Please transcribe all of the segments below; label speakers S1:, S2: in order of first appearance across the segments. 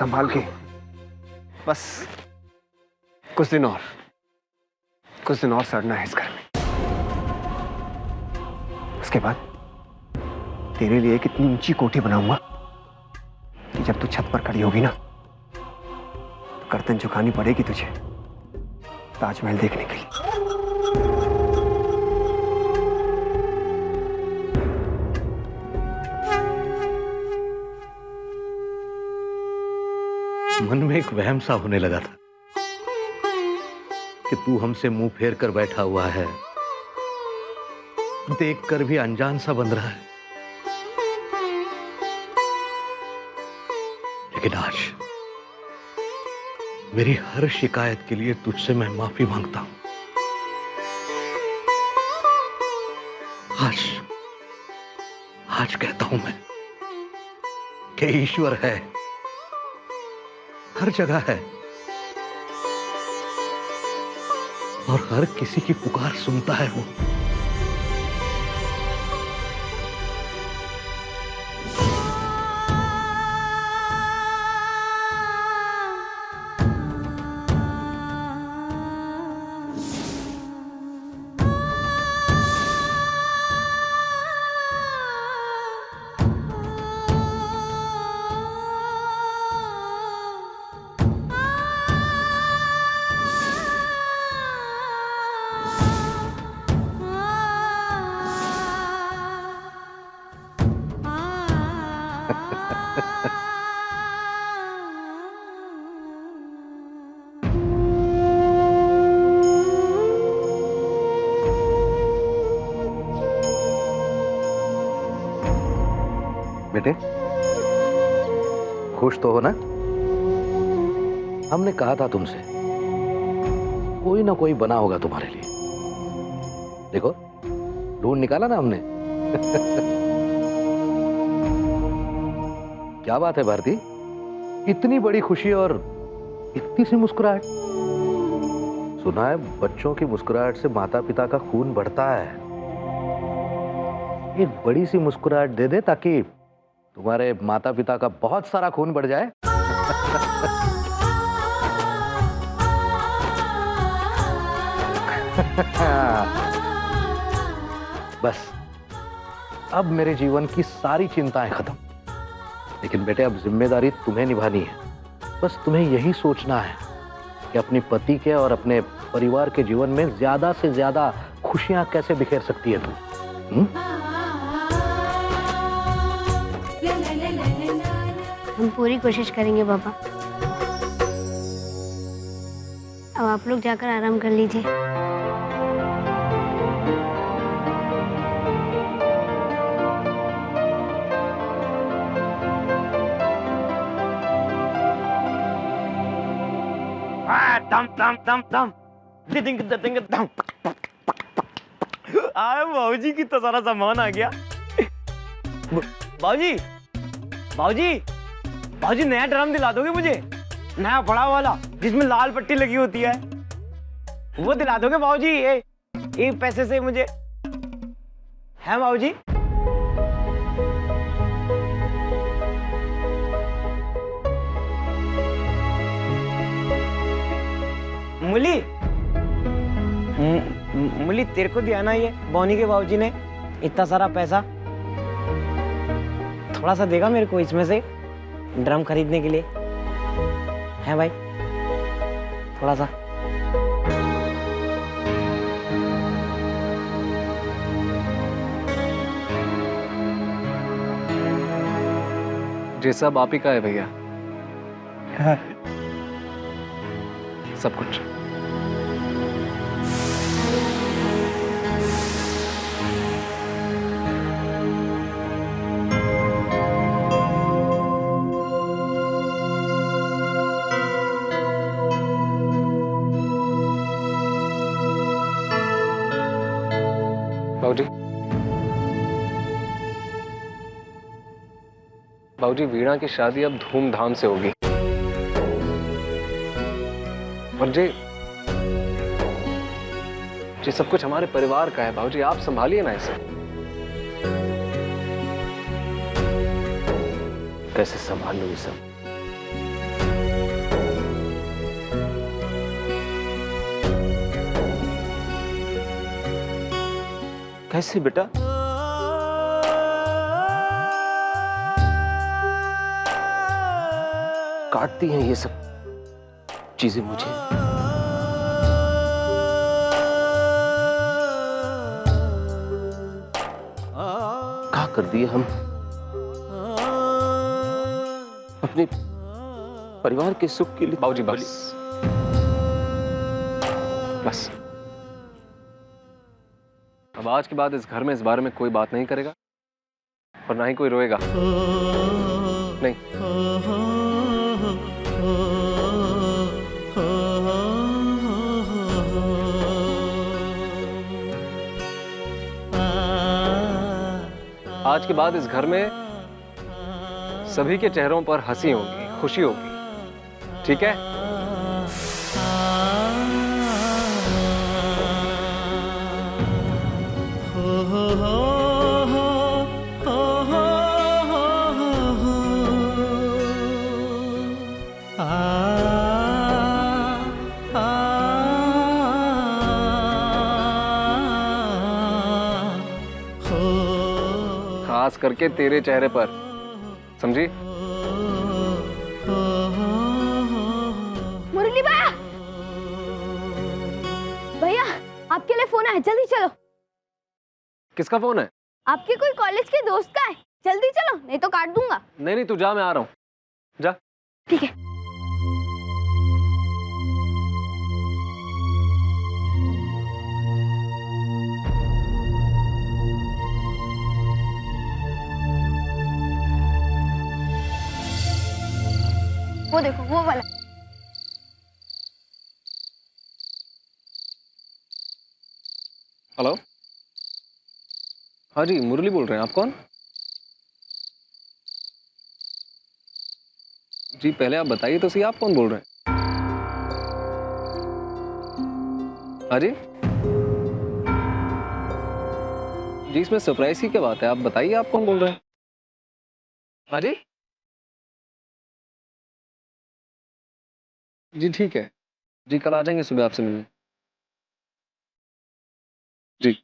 S1: संभाल के। बस कुछ दिन और सड़ना है इस घर में। उसके बाद तेरे लिए एक इतनी ऊंची कोठी बनाऊंगा कि जब तू छत पर खड़ी होगी ना तो गर्दन झुकानी पड़ेगी तुझे ताजमहल देखने के लिए।
S2: मन में एक वहम सा होने लगा था कि तू हमसे मुंह फेर कर बैठा हुआ है, देखकर भी अनजान सा बन रहा है। लेकिन आज मेरी हर शिकायत के लिए तुझसे मैं माफी मांगता हूं। आज कहता हूं मैं कि ईश्वर है, हर जगह है और हर किसी की पुकार सुनता है वो। बेटे खुश तो हो ना? हमने कहा था तुमसे कोई ना कोई बना होगा तुम्हारे लिए। देखो ढूंढ निकाला ना हमने। क्या बात है भारती, इतनी बड़ी खुशी और इतनी सी मुस्कुराहट। सुना है बच्चों की मुस्कुराहट से माता पिता का खून बढ़ता है। एक बड़ी सी मुस्कुराहट दे दे ताकि तुम्हारे माता पिता का बहुत सारा खून बढ़ जाए। बस अब मेरे जीवन की सारी चिंताएं खत्म। लेकिन बेटे अब जिम्मेदारी तुम्हें निभानी है। बस तुम्हें यही सोचना है कि अपने पति के और अपने परिवार के जीवन में ज्यादा से ज्यादा खुशियां कैसे बिखेर सकती है तुम।
S3: हम पूरी कोशिश करेंगे पापा। अब आप लोग जाकर आराम कर लीजिए।
S4: दम दम दम दम दिंग दिंग दम। आए बाबूजी की तो सारा सामान आ गया। बाबूजी बाबूजी बाबूजी नया ड्रम दिला दोगे मुझे? नया बड़ा वाला जिसमें लाल पट्टी लगी होती है, वो दिला दोगे बाबूजी? एक पैसे से मुझे है बाबूजी? मुली मुली तेरे को दिया ना ये बौनी के बाबूजी ने इतना सारा पैसा? थोड़ा सा देगा मेरे को इसमें से ड्रम खरीदने के लिए? है भाई थोड़ा सा?
S1: ये सब आप ही का है भैया। सब कुछ। बाबूजी वीणा की शादी अब धूमधाम से होगी और ये सब कुछ हमारे परिवार का है। बाबूजी आप संभालिए ना इसे।
S2: कैसे संभालूं ये सब?
S5: कैसे बेटा? काटती हैं ये सब चीजें मुझे। क्या कर दिए हम अपने परिवार के सुख के लिए?
S6: बाबूजी बस बस। अब आज के बाद इस घर में इस बारे में कोई बात नहीं करेगा और ना ही कोई रोएगा। नहीं। आज के बाद इस घर में सभी के चेहरों पर हंसी होगी, खुशी होगी, ठीक है? खास करके तेरे चेहरे पर, समझी?
S7: मुरली भैया, भैया आपके लिए फोन है, जल्दी चलो।
S6: किसका फोन है?
S7: आपके कोई कॉलेज के दोस्त का है, जल्दी चलो नहीं तो काट दूंगा।
S6: नहीं नहीं, तू जा, मैं आ रहा हूँ, जा।
S7: ठीक है। वो देखो वो वाला।
S6: हेलो, हाँ जी मुरली बोल रहे हैं। आप कौन? जी पहले आप बताइए तो सही, आप कौन बोल रहे हैं? हाँ जी जी, इसमें सरप्राइज की क्या बात है? आप बताइए आप कौन बोल रहे हैं? हाँ जी जी ठीक है जी, कल आ जाएंगे सुबह आपसे मिलने। जी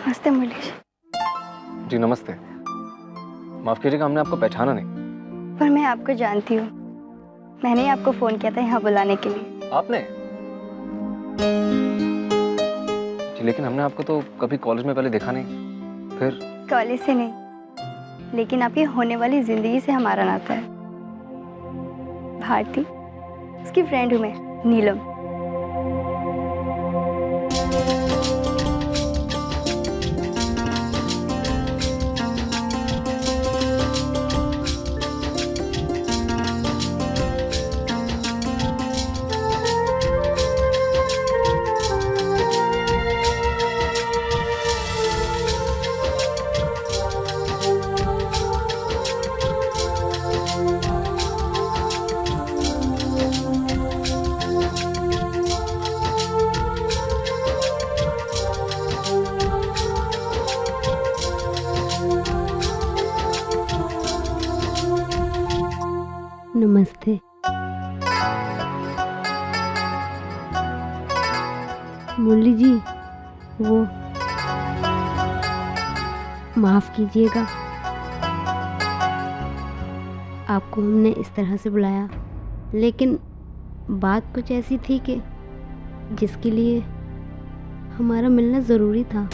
S7: नमस्ते मुरली
S6: जी नमस्ते। माफ कीजिएगा, हमने आपको पहचाना नहीं।
S7: पर मैं आपको जानती हूँ, मैंने ही आपको फोन किया था यहाँ बुलाने के लिए।
S6: आपने? जी लेकिन हमने आपको तो कभी कॉलेज में पहले देखा नहीं। फिर?
S7: कॉलेज से नहीं, लेकिन आपकी होने वाली जिंदगी से हमारा नाता है। भारती, उसकी फ्रेंड हूँ मैं, नीलम।
S3: नमस्ते। मुरली जी, वो माफ कीजिएगा, आपको हमने इस तरह से बुलाया, लेकिन बात कुछ ऐसी थी कि जिसके लिए हमारा मिलना ज़रूरी था।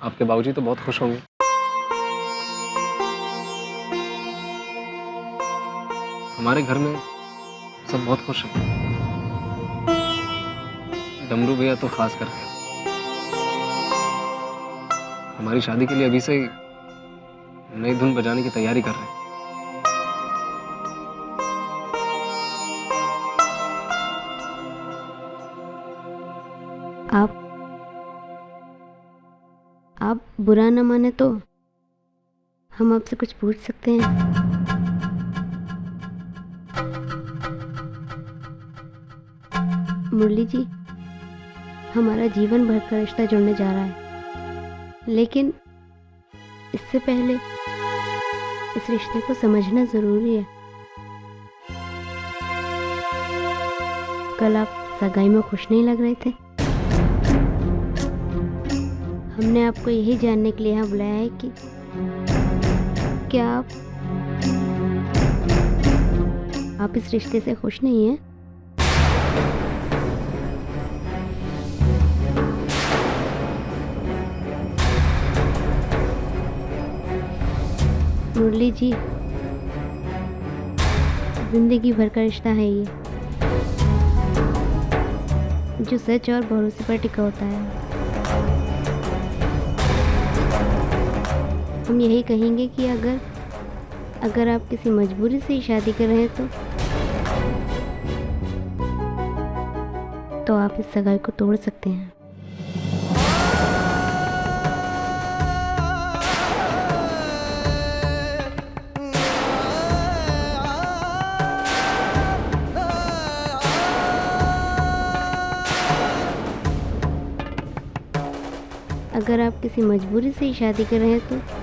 S6: आपके बाबूजी तो बहुत खुश होंगे। हमारे घर में सब बहुत खुश हैं। डमरू भैया तो खास कर हमारी शादी के लिए अभी से ही नई धुन बजाने की तैयारी कर रहे हैं।
S3: आप बुरा न माने तो हम आपसे कुछ पूछ सकते हैं? मुरली जी, हमारा जीवन भर का रिश्ता जुड़ने जा रहा है, लेकिन इससे पहले इस रिश्ते को समझना जरूरी है। कल आप सगाई में खुश नहीं लग रहे थे। हमने आपको यही जानने के लिए यहाँ बुलाया है कि क्या आप इस रिश्ते से खुश नहीं हैं? मुरली जी, जिंदगी भर का रिश्ता है ये, जो सच और भरोसे पर टिका होता है। हम यही कहेंगे कि अगर आप किसी मजबूरी से ही शादी कर रहे हैं तो आप इस सगाई को तोड़ सकते हैं। अगर आप किसी मजबूरी से ही शादी कर रहे हैं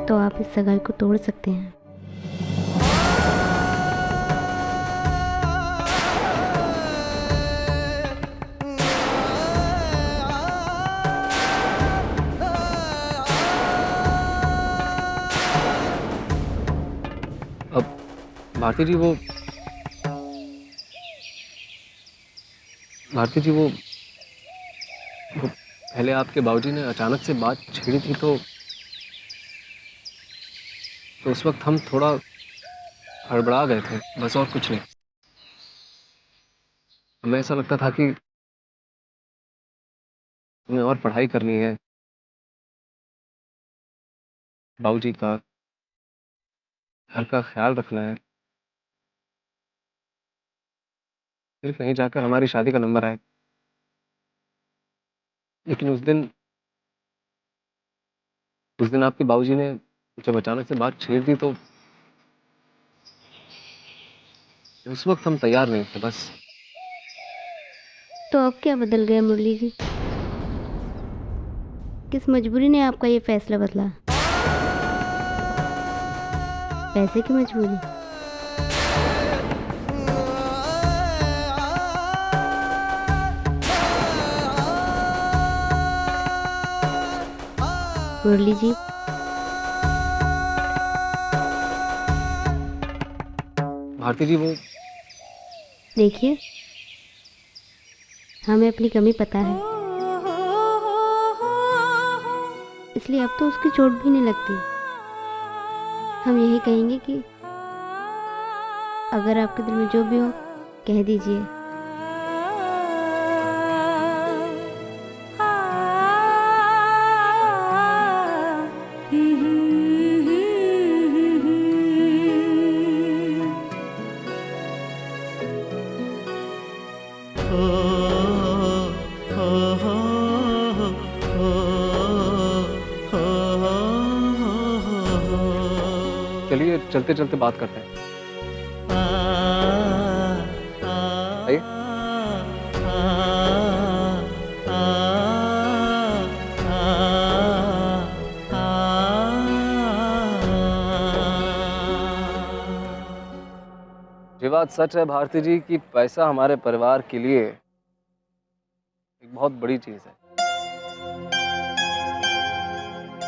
S3: तो आप इस सगाई को तोड़ सकते हैं।
S6: अब भारती जी वो पहले आपके बाबूजी ने अचानक से बात छेड़ी थी तो उस वक्त हम थोड़ा हड़बड़ा गए थे, बस और कुछ नहीं। हमें ऐसा लगता था कि तुम्हें और पढ़ाई करनी है, बाबूजी का घर का ख्याल रखना है, फिर कहीं जाकर हमारी शादी का नंबर आए। लेकिन उस दिन आपके बाबूजी ने जब अचानक से बात छेड़ दी तो उस वक्त हम तैयार नहीं थे बस।
S3: तो अब क्या बदल गया मुरली जी? किस मजबूरी ने आपका ये फैसला बदला? पैसे की मजबूरी? मुरली जी,
S6: भारती जी वो
S3: देखिए, हमें अपनी कमी पता है, इसलिए अब तो उसकी चोट भी नहीं लगती। हम यही कहेंगे कि अगर आपके दिल में जो भी हो कह दीजिए।
S6: चलिए चलते चलते बात करते हैं। आइए। ये बात सच है भारती जी कि पैसा हमारे परिवार के लिए एक बहुत बड़ी चीज है।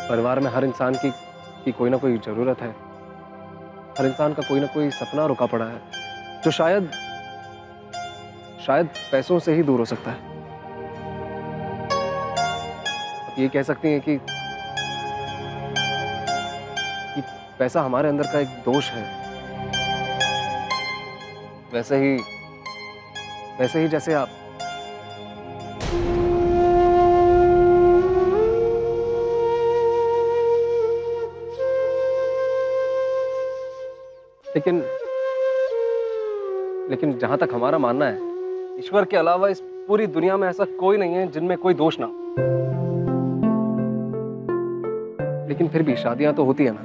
S6: परिवार में हर इंसान की कोई ना कोई जरूरत है, हर इंसान का कोई ना कोई सपना रुका पड़ा है जो शायद पैसों से ही दूर हो सकता है। आप ये कह सकती हैं कि पैसा हमारे अंदर का एक दोष है, वैसे ही जैसे आप लेकिन जहां तक हमारा मानना है, ईश्वर के अलावा इस पूरी दुनिया में ऐसा कोई नहीं है जिनमें कोई दोष ना हो। लेकिन फिर भी शादियां तो होती है ना,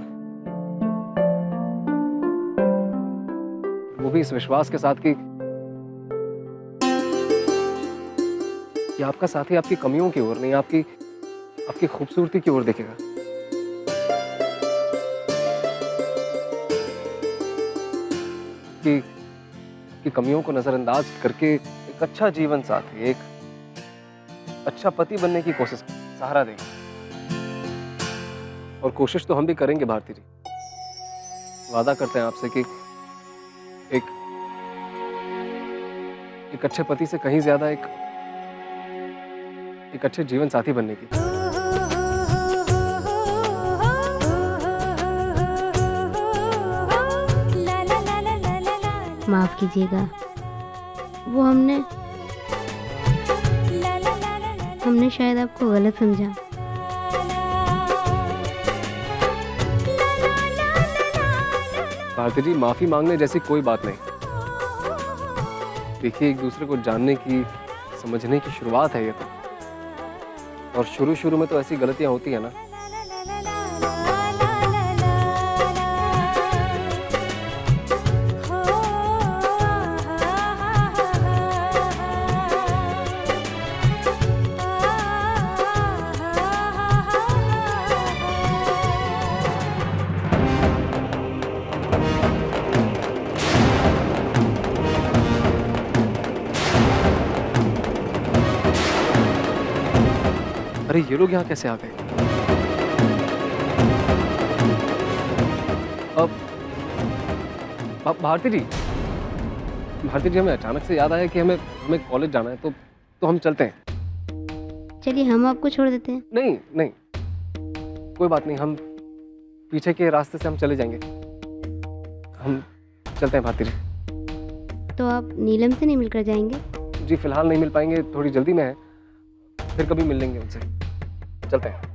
S6: वो भी इस विश्वास के साथ कि आपका साथी आपकी कमियों की ओर नहीं, आपकी खूबसूरती की ओर देखेगा। कि कमियों को नजरअंदाज करके एक अच्छा जीवन साथी, एक अच्छा पति बनने की कोशिश, सहारा देगा। और कोशिश तो हम भी करेंगे भारती जी, वादा करते हैं आपसे कि एक अच्छे पति से कहीं ज्यादा एक अच्छे जीवन साथी बनने की।
S3: माफ कीजिएगा, वो हमने शायद आपको गलत समझा।
S6: भारती जी, माफी मांगने जैसी कोई बात नहीं। देखिए, एक दूसरे को जानने की, समझने की शुरुआत है ये तो, और शुरू में तो ऐसी गलतियां होती है ना। अरे ये लोग यहाँ कैसे आ गए? अब भारती जी, हमें अचानक से याद आया कि हमें कॉलेज जाना है, तो हम चलते हैं।
S3: चलिए, हम आपको छोड़ देते हैं।
S6: नहीं, कोई बात नहीं, हम पीछे के रास्ते से हम चले जाएंगे। हम चलते हैं भारती जी।
S3: तो आप नीलम से नहीं मिलकर जाएंगे?
S6: जी फिलहाल नहीं मिल पाएंगे, थोड़ी जल्दी में है, फिर कभी मिल लेंगे उनसे। चलते हैं।